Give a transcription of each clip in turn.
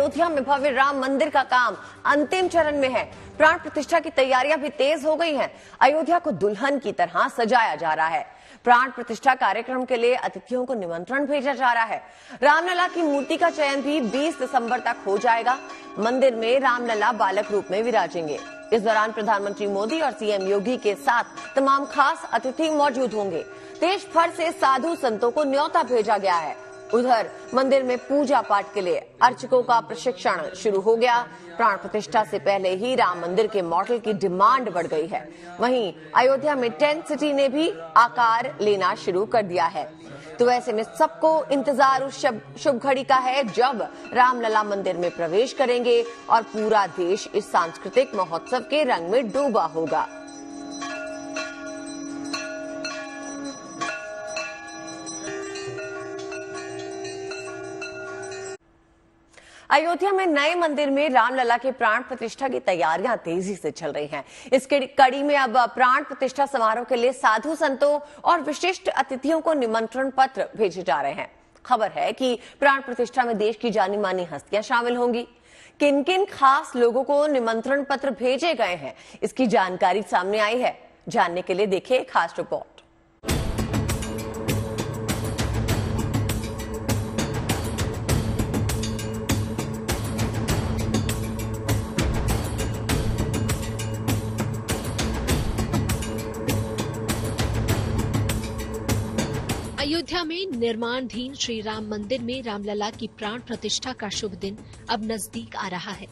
अयोध्या में भव्य राम मंदिर का काम अंतिम चरण में है। प्राण प्रतिष्ठा की तैयारियां भी तेज हो गई हैं। अयोध्या को दुल्हन की तरह सजाया जा रहा है। प्राण प्रतिष्ठा कार्यक्रम के लिए अतिथियों को निमंत्रण भेजा जा रहा है। रामलला की मूर्ति का चयन भी 20 दिसंबर तक हो जाएगा। मंदिर में रामलला बालक रूप में विराजेंगे। इस दौरान प्रधानमंत्री मोदी और सीएम योगी के साथ तमाम खास अतिथि मौजूद होंगे। देश भर से साधु संतों को न्योता भेजा गया है। उधर मंदिर में पूजा पाठ के लिए अर्चकों का प्रशिक्षण शुरू हो गया। प्राण प्रतिष्ठा से पहले ही राम मंदिर के मॉडल की डिमांड बढ़ गई है। वहीं अयोध्या में टेंट सिटी ने भी आकार लेना शुरू कर दिया है। तो ऐसे में सबको इंतजार उस शुभ घड़ी का है जब रामलला मंदिर में प्रवेश करेंगे और पूरा देश इस सांस्कृतिक महोत्सव के रंग में डूबा होगा। अयोध्या में नए मंदिर में रामलला के प्राण प्रतिष्ठा की तैयारियां तेजी से चल रही हैं। इसके कड़ी में अब प्राण प्रतिष्ठा समारोह के लिए साधु संतों और विशिष्ट अतिथियों को निमंत्रण पत्र भेजे जा रहे हैं। खबर है कि प्राण प्रतिष्ठा में देश की जानी मानी हस्तियां शामिल होंगी। किन किन खास लोगों को निमंत्रण पत्र भेजे गए हैं, इसकी जानकारी सामने आई है। जानने के लिए देखिए खास रिपोर्ट। अयोध्या में निर्माणाधीन श्री राम मंदिर में रामलला की प्राण प्रतिष्ठा का शुभ दिन अब नजदीक आ रहा है।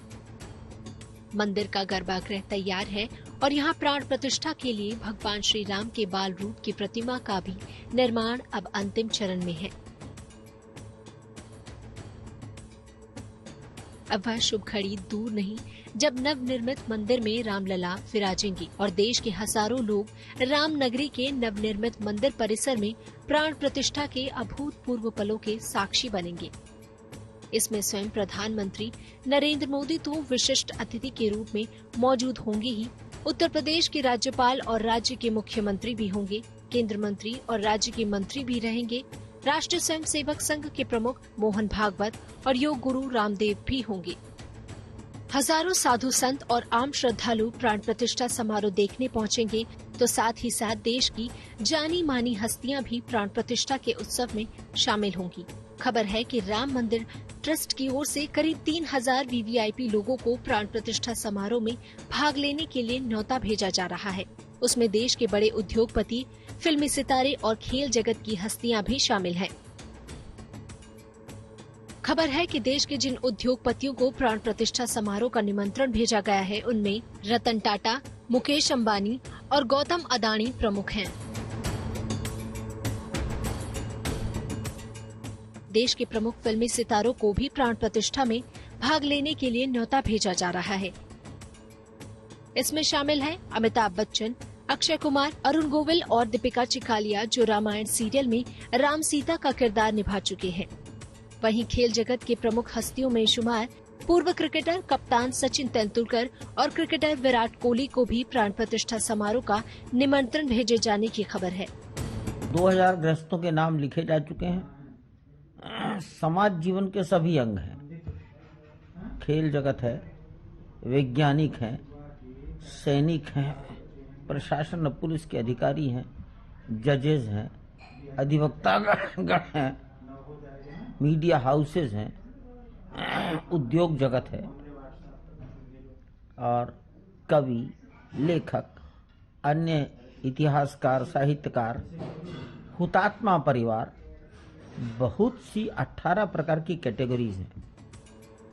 मंदिर का गर्भगृह तैयार है और यहां प्राण प्रतिष्ठा के लिए भगवान श्री राम के बाल रूप की प्रतिमा का भी निर्माण अब अंतिम चरण में है। अब वह शुभ घड़ी दूर नहीं जब नवनिर्मित मंदिर में रामलला विराजेंगी और देश के हजारों लोग रामनगरी के नवनिर्मित मंदिर परिसर में प्राण प्रतिष्ठा के अभूतपूर्व पलों के साक्षी बनेंगे। इसमें स्वयं प्रधानमंत्री नरेंद्र मोदी तो विशिष्ट अतिथि के रूप में मौजूद होंगे ही, उत्तर प्रदेश के राज्यपाल और राज्य के मुख्यमंत्री भी होंगे, केंद्र मंत्री और राज्य के मंत्री भी रहेंगे, राष्ट्रीय स्वयंसेवक संघ के प्रमुख मोहन भागवत और योग गुरु रामदेव भी होंगे। हजारों साधु संत और आम श्रद्धालु प्राण प्रतिष्ठा समारोह देखने पहुंचेंगे, तो साथ ही साथ देश की जानी मानी हस्तियां भी प्राण प्रतिष्ठा के उत्सव में शामिल होंगी। खबर है कि राम मंदिर ट्रस्ट की ओर से करीब 3000 वीवीआईपी लोगों को प्राण प्रतिष्ठा समारोह में भाग लेने के लिए न्योता भेजा जा रहा है। उसमें देश के बड़े उद्योगपति, फिल्मी सितारे और खेल जगत की हस्तियां भी शामिल हैं। खबर है कि देश के जिन उद्योगपतियों को प्राण प्रतिष्ठा समारोह का निमंत्रण भेजा गया है, उनमें रतन टाटा, मुकेश अंबानी और गौतम अदानी प्रमुख हैं। देश के प्रमुख फिल्मी सितारों को भी प्राण प्रतिष्ठा में भाग लेने के लिए न्योता भेजा जा रहा है। इसमें शामिल हैं अमिताभ बच्चन, अक्षय कुमार, अरुण गोविल और दीपिका चिकालिया, जो रामायण सीरियल में राम सीता का किरदार निभा चुके हैं। वहीं खेल जगत के प्रमुख हस्तियों में शुमार पूर्व क्रिकेटर कप्तान सचिन तेंदुलकर और क्रिकेटर विराट कोहली को भी प्राण प्रतिष्ठा समारोह का निमंत्रण भेजे जाने की खबर है। 2000 गृहस्थों के नाम लिखे जा चुके हैं। समाज जीवन के सभी अंग हैं। खेल जगत है, वैज्ञानिक हैं, सैनिक हैं, प्रशासन और पुलिस के अधिकारी हैं, जजेस हैं, अधिवक्तागण हैं, मीडिया हाउसेज हैं, उद्योग जगत है और कवि, लेखक, अन्य इतिहासकार, साहित्यकार, हुतात्मा परिवार, बहुत सी 18 प्रकार की कैटेगरीज हैं।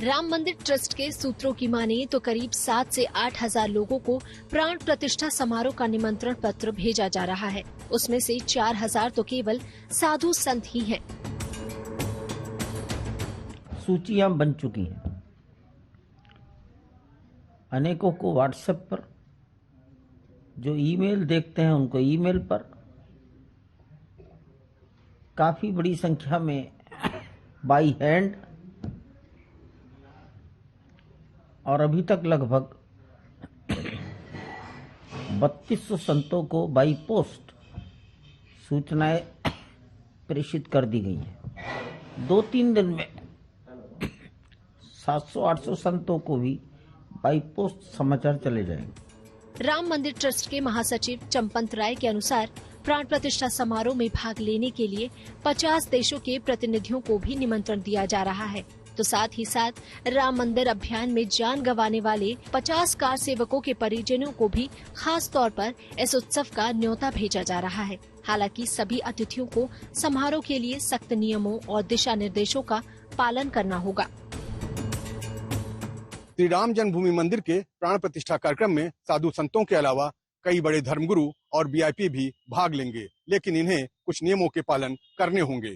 राम मंदिर ट्रस्ट के सूत्रों की माने तो करीब 7 से 8 हजार लोगों को प्राण प्रतिष्ठा समारोह का निमंत्रण पत्र भेजा जा रहा है। उसमें से 4000 तो केवल साधु संत ही हैं। सूचियां बन चुकी हैं। अनेकों को व्हाट्सएप पर, जो ईमेल देखते हैं उनको ईमेल पर, काफी बड़ी संख्या में बाई हैंड, और अभी तक लगभग 3200 संतों को बाई पोस्ट सूचनाएं प्रेषित कर दी गई हैं। 2-3 दिन में 700-800 संतों को भी बाई पोस्ट समाचार चले जाएंगे। राम मंदिर ट्रस्ट के महासचिव चंपत राय के अनुसार प्राण प्रतिष्ठा समारोह में भाग लेने के लिए 50 देशों के प्रतिनिधियों को भी निमंत्रण दिया जा रहा है। तो साथ ही साथ राम मंदिर अभियान में जान गंवाने वाले 50 कार सेवकों के परिजनों को भी खास तौर पर इस उत्सव का न्योता भेजा जा रहा है। हालांकि सभी अतिथियों को समारोह के लिए सख्त नियमों और दिशा निर्देशों का पालन करना होगा। श्री राम जन्मभूमि मंदिर के प्राण प्रतिष्ठा कार्यक्रम में साधु संतों के अलावा कई बड़े धर्मगुरु और वीआईपी भी भाग लेंगे, लेकिन इन्हें कुछ नियमों के पालन करने होंगे।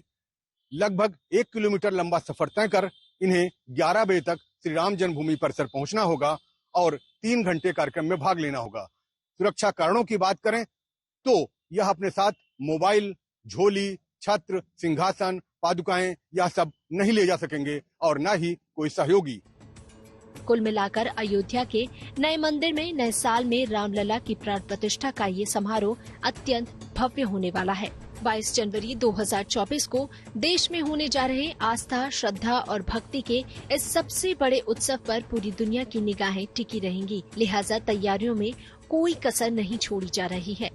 लगभग 1 किलोमीटर लंबा सफर तय कर इन्हें 11 बजे तक श्री राम जन्मभूमि परिसर पहुंचना होगा और 3 घंटे कार्यक्रम में भाग लेना होगा। सुरक्षा कारणों की बात करें तो यह अपने साथ मोबाइल, झोली, छत्र, सिंहासन, पादुकाएं यह सब नहीं ले जा सकेंगे और न ही कोई सहयोगी। कुल मिलाकर अयोध्या के नए मंदिर में नए साल में रामलला की प्राण प्रतिष्ठा का ये समारोह अत्यंत भव्य होने वाला है। 22 जनवरी 2024 को देश में होने जा रहे आस्था, श्रद्धा और भक्ति के इस सबसे बड़े उत्सव पर पूरी दुनिया की निगाहें टिकी रहेंगी। लिहाजा तैयारियों में कोई कसर नहीं छोड़ी जा रही है।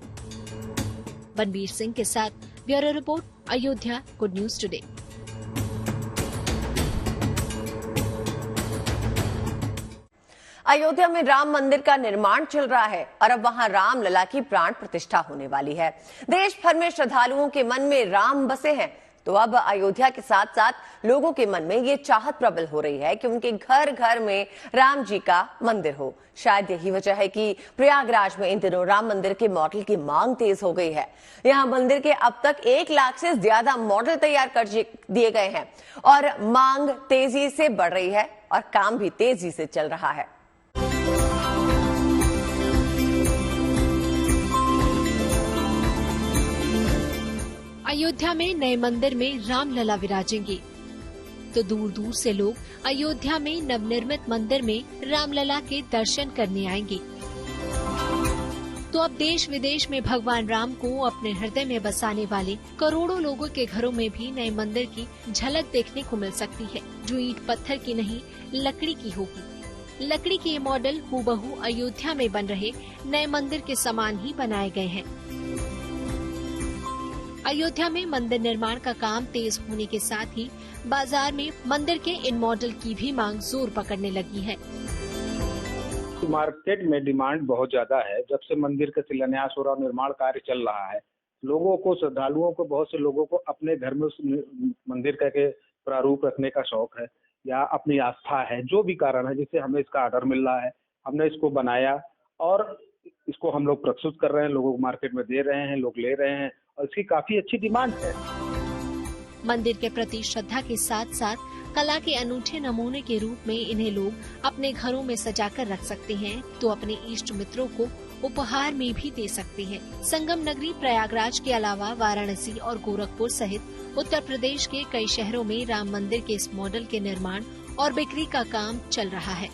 बनवीर सिंह के साथ bureau report, Ayodhya, good news today. Ayodhya में राम मंदिर का निर्माण चल रहा है और अब वहां रामलला की प्राण प्रतिष्ठा होने वाली है। देश भर में श्रद्धालुओं के मन में राम बसे हैं, तो अब अयोध्या के साथ साथ लोगों के मन में ये चाहत प्रबल हो रही है कि उनके घर घर में राम जी का मंदिर हो। शायद यही वजह है कि प्रयागराज में इन दिनों राम मंदिर के मॉडल की मांग तेज हो गई है। यहाँ मंदिर के अब तक 1 लाख से ज्यादा मॉडल तैयार कर दिए गए हैं और मांग तेजी से बढ़ रही है और काम भी तेजी से चल रहा है। अयोध्या में नए मंदिर में रामलला विराजेंगे, तो दूर दूर से लोग अयोध्या में नवनिर्मित मंदिर में रामलला के दर्शन करने आएंगे। तो अब देश विदेश में भगवान राम को अपने हृदय में बसाने वाले करोड़ों लोगों के घरों में भी नए मंदिर की झलक देखने को मिल सकती है, जो ईंट पत्थर की नहीं लकड़ी की होगी। लकड़ी के ये मॉडल हूबहू अयोध्या में बन रहे नए मंदिर के समान ही बनाए गए हैं। अयोध्या में मंदिर निर्माण का काम तेज होने के साथ ही बाजार में मंदिर के इन मॉडल की भी मांग जोर पकड़ने लगी है। मार्केट में डिमांड बहुत ज्यादा है। जब से मंदिर का शिलान्यास हो रहा और निर्माण कार्य चल रहा है, लोगों को, श्रद्धालुओं को, बहुत से लोगों को अपने घर में उस मंदिर का के प्रारूप रखने का शौक है या अपनी आस्था है, जो भी कारण है, जिससे हमें इसका ऑर्डर मिल रहा है। हमने इसको बनाया और इसको हम लोग प्रस्तुत कर रहे हैं, लोगों को मार्केट में दे रहे हैं, लोग ले रहे हैं और इसकी काफी अच्छी डिमांड है। मंदिर के प्रति श्रद्धा के साथ साथ कला के अनूठे नमूने के रूप में इन्हें लोग अपने घरों में सजाकर रख सकते हैं, तो अपने इष्ट मित्रों को उपहार में भी दे सकते हैं। संगम नगरी प्रयागराज के अलावा वाराणसी और गोरखपुर सहित उत्तर प्रदेश के कई शहरों में राम मंदिर के इस मॉडल के निर्माण और बिक्री का काम चल रहा है।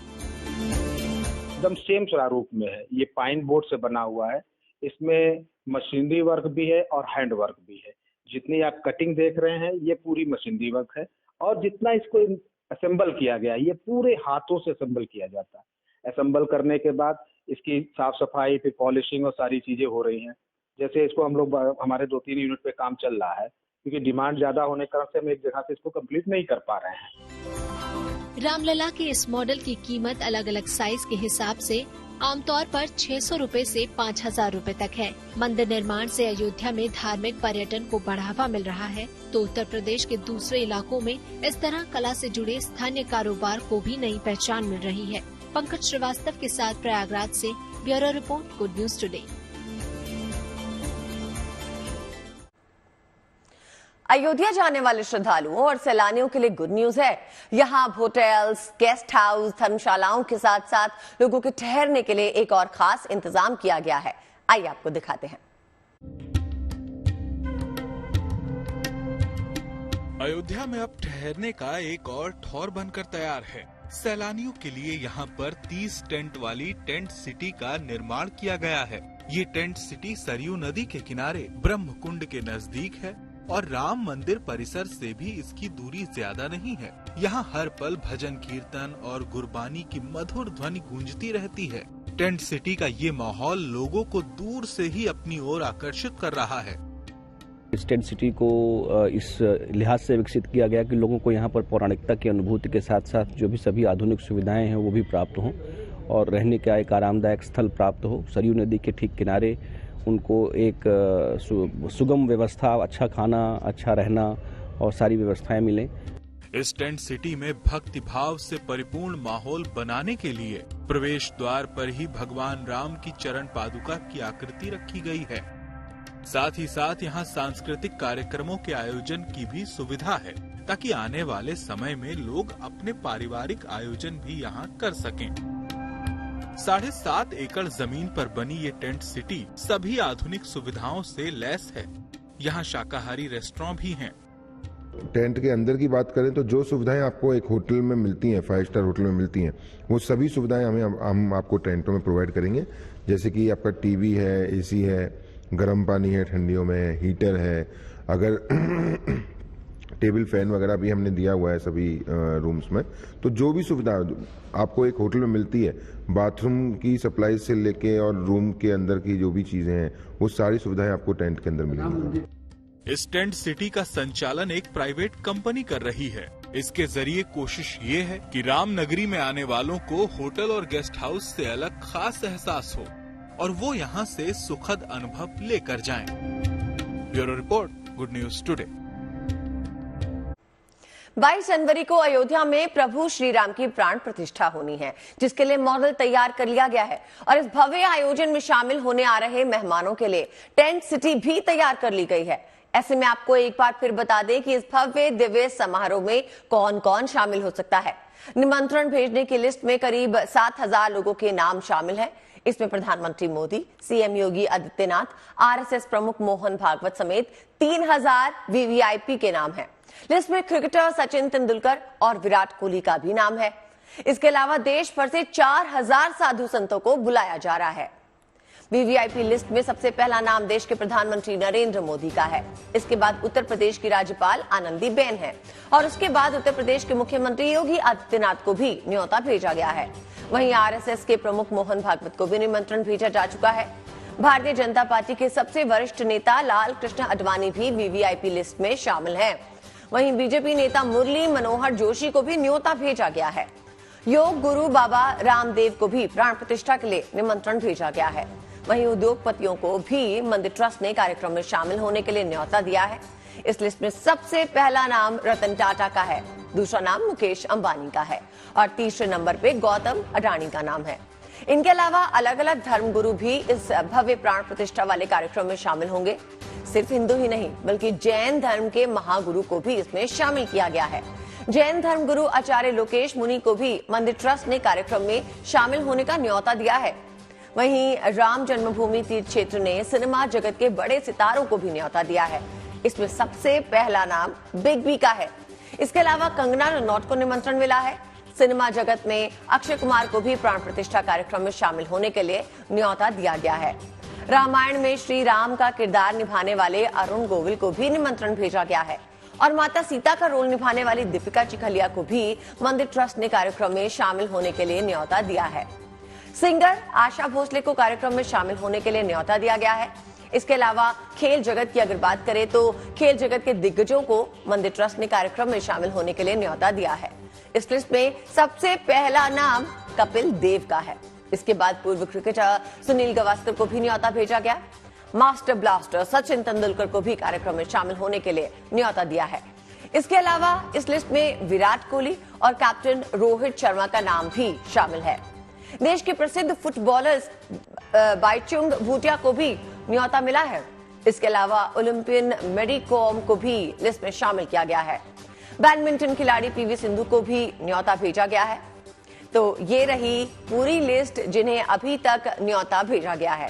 एकदम सेम प्रारूप में है। ये पाइन बोर्ड से बना हुआ है। इसमें मशीनरी वर्क भी है और हैंड वर्क भी है। जितनी आप कटिंग देख रहे हैं ये पूरी मशीनरी वर्क है और जितना इसको असेंबल किया गया ये पूरे हाथों से असेंबल किया जाता है। असेंबल करने के बाद इसकी साफ सफाई, फिर पॉलिशिंग और सारी चीजें हो रही हैं। जैसे इसको हम लोग हमारे 2-3 यूनिट पे काम चल रहा है, क्योंकि डिमांड ज्यादा होने के कारण से हम एक जगह से इसको कंप्लीट नहीं कर पा रहे हैं। रामलला के इस मॉडल की कीमत अलग अलग साइज के हिसाब से आमतौर पर 600 रुपए से 5000 रुपए तक है। मंदिर निर्माण से अयोध्या में धार्मिक पर्यटन को बढ़ावा मिल रहा है, तो उत्तर प्रदेश के दूसरे इलाकों में इस तरह कला से जुड़े स्थानीय कारोबार को भी नई पहचान मिल रही है। पंकज श्रीवास्तव के साथ प्रयागराज से bureau report, good news today. Ayodhya जाने वाले श्रद्धालुओं और सैलानियों के लिए गुड न्यूज है। यहाँ होटल्स, गेस्ट हाउस, धर्मशालाओं के साथ साथ लोगों के ठहरने के लिए एक और खास इंतजाम किया गया है। आइए आपको दिखाते हैं। अयोध्या में अब ठहरने का एक और ठौर बनकर तैयार है। सैलानियों के लिए यहाँ पर 30 टेंट वाली टेंट सिटी का निर्माण किया गया है। ये टेंट सिटी सरयू नदी के किनारे ब्रह्म कुंड के नजदीक है। और राम मंदिर परिसर से भी इसकी दूरी ज्यादा नहीं है। यहाँ हर पल भजन कीर्तन और गुरबानी की मधुर ध्वनि गूंजती रहती है। टेंट सिटी का ये माहौल लोगों को दूर से ही अपनी ओर आकर्षित कर रहा है। इस टेंट सिटी को इस लिहाज से विकसित किया गया कि लोगों को यहाँ पर पौराणिकता की अनुभूति के साथ साथ जो भी सभी आधुनिक सुविधाएं हैं वो भी प्राप्त हों और रहने का एक आरामदायक स्थल प्राप्त हो। सरयू नदी के ठीक किनारे उनको एक सुगम व्यवस्था, अच्छा खाना, अच्छा रहना और सारी व्यवस्थाएं मिलें। इस टेंट सिटी में भक्ति भाव से परिपूर्ण माहौल बनाने के लिए प्रवेश द्वार पर ही भगवान राम की चरण पादुका की आकृति रखी गई है। साथ ही साथ यहाँ सांस्कृतिक कार्यक्रमों के आयोजन की भी सुविधा है ताकि आने वाले समय में लोग अपने पारिवारिक आयोजन भी यहाँ कर सकें। 7.5 एकड़ जमीन पर बनी ये टेंट सिटी सभी आधुनिक सुविधाओं से लैस है। यहाँ शाकाहारी रेस्टोरेंट भी हैं। टेंट के अंदर की बात करें तो जो सुविधाएं आपको एक होटल में मिलती हैं, 5 स्टार होटल में मिलती हैं, वो सभी सुविधाएं हम आपको टेंटों में प्रोवाइड करेंगे। जैसे कि आपका टीवी है, एसी है, गर्म पानी है ठंडियों में, हीटर है, अगर टेबल फैन वगैरह भी हमने दिया हुआ है सभी रूम्स में। तो जो भी सुविधा आपको एक होटल में मिलती है, बाथरूम की सप्लाई से लेके और रूम के अंदर की जो भी चीजें हैं, वो सारी सुविधाएं आपको टेंट के अंदर मिलेंगी। इस टेंट सिटी का संचालन एक प्राइवेट कंपनी कर रही है। इसके जरिए कोशिश ये है कि रामनगरी में आने वालों को होटल और गेस्ट हाउस से अलग खास एहसास हो और वो यहाँ से सुखद अनुभव लेकर जाएं। Bureau report, good news today. 22 जनवरी को अयोध्या में प्रभु श्री राम की प्राण प्रतिष्ठा होनी है, जिसके लिए मॉडल तैयार कर लिया गया है और इस भव्य आयोजन में शामिल होने आ रहे मेहमानों के लिए टेंट सिटी भी तैयार कर ली गई है। ऐसे में आपको एक बार फिर बता दें कि इस भव्य दिव्य समारोह में कौन कौन शामिल हो सकता है। निमंत्रण भेजने की लिस्ट में करीब 7,000 लोगों के नाम शामिल हैं। इसमें प्रधानमंत्री मोदी, सीएम योगी आदित्यनाथ, आरएसएस प्रमुख मोहन भागवत समेत 3,000 वीवीआईपी के नाम हैं। लिस्ट में क्रिकेटर सचिन तेंदुलकर और विराट कोहली का भी नाम है। इसके अलावा देश भर से 4,000 साधु संतों को बुलाया जा रहा है। वीवीआईपी लिस्ट में सबसे पहला नाम देश के प्रधानमंत्री नरेंद्र मोदी का है। इसके बाद उत्तर प्रदेश की राज्यपाल आनंदीबेन है और उसके बाद उत्तर प्रदेश के मुख्यमंत्री योगी आदित्यनाथ को भी न्योता भेजा गया है। वहीं आरएसएस के प्रमुख मोहन भागवत को भी निमंत्रण भेजा जा चुका है। भारतीय जनता पार्टी के सबसे वरिष्ठ नेता लाल कृष्ण आडवाणी भी वीवीआईपी लिस्ट में शामिल हैं। वहीं बीजेपी नेता मुरली मनोहर जोशी को भी न्योता भेजा गया है। योग गुरु बाबा रामदेव को भी प्राण प्रतिष्ठा के लिए निमंत्रण भेजा गया है। वहीं उद्योगपतियों को भी मंदिर ट्रस्ट ने कार्यक्रम में शामिल होने के लिए न्योता दिया है। इस लिस्ट में सबसे पहला नाम रतन टाटा का है, दूसरा नाम मुकेश अंबानी का है और तीसरे नंबर पे गौतम अडानी का नाम है। इनके अलावा अलग अलग धर्मगुरु भी इस भव्य प्राण प्रतिष्ठा वाले कार्यक्रम में शामिल होंगे। सिर्फ हिंदू ही नहीं बल्कि जैन धर्म के महागुरु को भी इसमें शामिल किया गया है। जैन धर्मगुरु आचार्य लोकेश मुनि को भी मंदिर ट्रस्ट ने कार्यक्रम में शामिल होने का न्योता दिया है। वहीं राम जन्मभूमि तीर्थ क्षेत्र ने सिनेमा जगत के बड़े सितारों को भी न्योता दिया है। इसमें सबसे पहला नाम बिग बी का है। इसके अलावा कंगना रनौत को निमंत्रण मिला है। सिनेमा जगत में अक्षय कुमार को भी प्राण प्रतिष्ठा कार्यक्रम में शामिल होने के लिए न्योता दिया गया है। रामायण में श्री राम का किरदार निभाने वाले अरुण गोविल को भी निमंत्रण भेजा गया है और माता सीता का रोल निभाने वाली दीपिका चिखलिया को भी मंदिर ट्रस्ट ने कार्यक्रम में शामिल होने के लिए न्योता दिया है। सिंगर आशा भोसले को कार्यक्रम में शामिल होने के लिए न्योता दिया गया है। इसके अलावा खेल जगत की अगर बात करें तो खेल जगत के दिग्गजों को मंदिर ट्रस्ट ने कार्यक्रम में शामिल होने के लिए न्योता दिया है। इस लिस्ट में सबसे पहला नाम कपिल देव का है। इसके बाद पूर्व क्रिकेटर सुनील गावस्कर को भी न्योता भेजा गया। मास्टर ब्लास्टर सचिन तेंदुलकर को भी कार्यक्रम में शामिल होने के लिए न्योता दिया है। इसके अलावा इस लिस्ट में विराट कोहली और कैप्टन रोहित शर्मा का नाम भी शामिल है। देश के प्रसिद्ध फुटबॉलर्स बाइचुंग भूटिया को भी न्योता मिला है। इसके अलावा ओलंपियन मैरी कॉम को भी लिस्ट में शामिल किया गया है। बैडमिंटन खिलाड़ी पीवी सिंधु को भी न्योता भेजा गया है। तो ये रही पूरी लिस्ट जिन्हें अभी तक न्योता भेजा गया है।